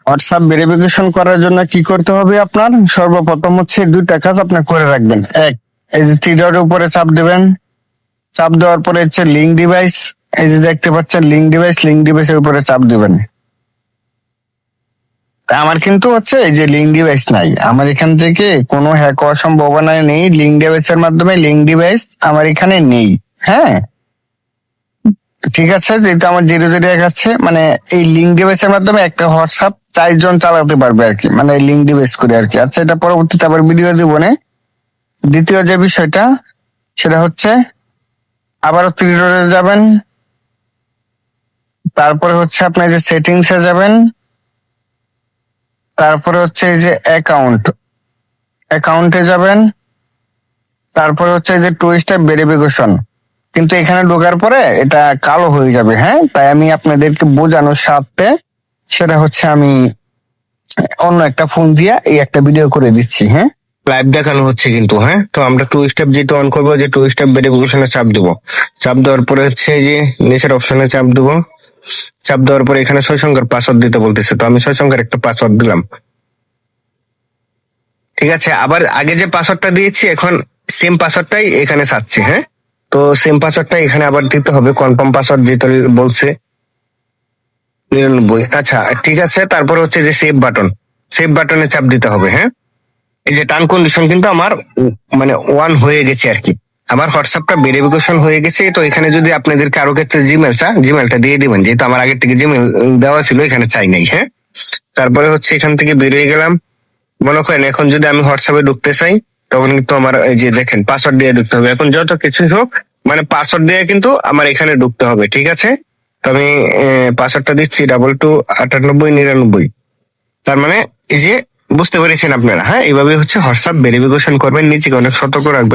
WhatsApp verification করার জন্য কি করতে হবে আপনার? সর্বপ্রথম হচ্ছে দুইটা কাজ আপনি করে রাখবেন। এক, এই যে থ্রি ডটের উপরে চাপ দেবেন। চাপ দেওয়ার পরে হচ্ছে লিঙ্ক ডিভাইস, এই যে দেখতে পাচ্ছেন লিঙ্ক ডিভাইসের উপরে চাপ দিবেন। তা আমার কিন্তু হচ্ছে এই যে লিঙ্ক ডিভাইস নাই, আমার এখান থেকে কোনো হ্যাক হওয়ার সম্ভাবনা নেই। লিঙ্ক ডিভাইসের মাধ্যমে লিঙ্ক ডিভাইস আমার এখানে নেই। হ্যাঁ, ঠিক আছে, যেহেতু আমার 0 0 দেখাচ্ছে, মানে এই লিঙ্ক ডিভাইসের মাধ্যমে একটা হোয়াটসঅ্যাপ 4 জন চালাতে পারবে আর কি, মানে লিঙ্ক ডিভাইস করে আর কি। আচ্ছা, এটা পরবর্তীতে আবার ভিডিও দিব না। দ্বিতীয় যে বিষয়টা সেটা হচ্ছে আবারও থ্রি ডটে যাবেন, তারপরে হচ্ছে আপনার যে সেটিংসে যাবেন, তারপরে হচ্ছে এই যে অ্যাকাউন্টে যাবেন, তারপরে হচ্ছে এই যে টু স্টেপ ভেরিফিকেশন। কিন্তু এখানে ঢোকার পরে এটা কালো হয়ে যাবে। হ্যাঁ, তাই আমি আপনাদেরকে বোঝানোর স্বার্থে সেটা হচ্ছে আমি অন্য একটা ফোন দিয়ে এই একটা ভিডিও করে দিচ্ছি। হ্যাঁ, লাইভ দেখানো হচ্ছে কিন্তু। হ্যাঁ, তো আমরা টু স্টেপ যেহেতু অন করবো, যে টু স্টেপ ভেরিফিকেশনে চাপ দেবো। চাপ দেওয়ার পরে হচ্ছে এই যে নিচের অপশনে চাপ দেবো। চাপ দেওয়ার পরে এখানে 6 সংখ্যার পাসওয়ার্ড দিতে বলতেছে, তো আমি 6 সংখ্যার একটা পাসওয়ার্ড দিলাম। ঠিক আছে, আবার আগে যে পাসওয়ার্ডটা দিয়েছি এখন সেম পাসওয়ার্ডটাই এখানে চাচ্ছে। হ্যাঁ, তো সেম পাসওয়ার্ডটা এখানে আবার দিতে হবে, কনফার্ম পাসওয়ার্ড যেটা বলছে 99। আচ্ছা, ঠিক আছে, তারপর হচ্ছে যে সেভ বাটনে চাপ দিতে হবে। হ্যাঁ, এই যে টার্ম কন্ডিশন কিন্তু আমার মানে 1 হয়ে গেছে আর কি। আমার হোয়াটসঅ্যাপটা ভেরিফিকেশন হয়ে গেছে। তো এখানে যদি আপনাদেরকে আরো ক্ষেত্রে জিমেলটা দিয়ে দিবেন, যেহেতু আমার আগের থেকে জিমেল দেওয়া ছিল, এখানে চাই নাই। হ্যাঁ, তারপরে হচ্ছে এখান থেকে বেরিয়ে গেলাম। মনে করেন এখন যদি আমি হোয়াটসঅ্যাপে ঢুকতে চাই, তখন কিন্তু আমার এই যে দেখেন পাসওয়ার্ড দিয়ে ঢুকতে হবে। এখন যত কিছুই হোক, মানে পাসওয়ার্ড দিয়ে কিন্তু আমার এখানে ঢুকতে হবে। ঠিক আছে, তো আমি পাসওয়ার্ডটা দিচ্ছি 229899। তার মানে এই যে বুঝতে পেরেছেন আপনারা। হ্যাঁ, এইভাবে হচ্ছে হোয়াটসঅ্যাপ ভেরিফিকেশন করবেন, নিজেকে অনেক সতর্ক রাখবেন।